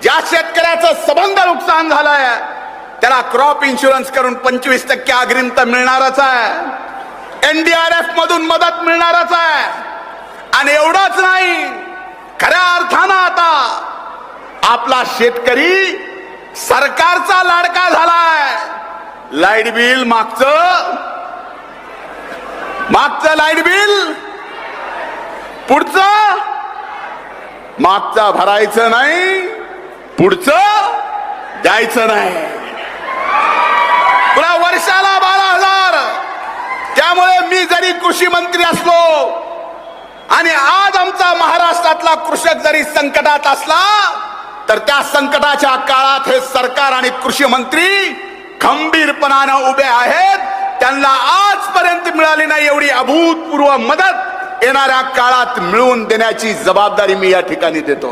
ज्या शेतकऱ्याचं सबंध नुकसान झालंय त्याला क्रॉप इन्शुरन्स करून 25% अग्रिमता मिळणारच आहे, एनडीआरएफ मधून मदत मिळणारच आहे. आणि एवढंच नाही, खऱ्या अर्थानं आता आपला शेतकरी सरकारचा लाडका झालाय. लाईट बिल मागचं लाईट बिल पुढचं मागचं भरायचं नाही, पुढचं द्यायचं नाही. पुन्हा वर्षाला 12,000. त्यामुळे मी जरी कृषी मंत्री असलो आणि आज आमचा महाराष्ट्रातला कृषक जरी संकटात असला तर त्या संकटाच्या काळात हे सरकार आणि कृषी मंत्री खंबीरपणानं उभे आहेत. त्यांना आजपर्यंत मिळाली नाही एवढी अभूतपूर्व मदत येणाऱ्या काळात मिळवून देण्याची जबाबदारी मी या ठिकाणी देतो.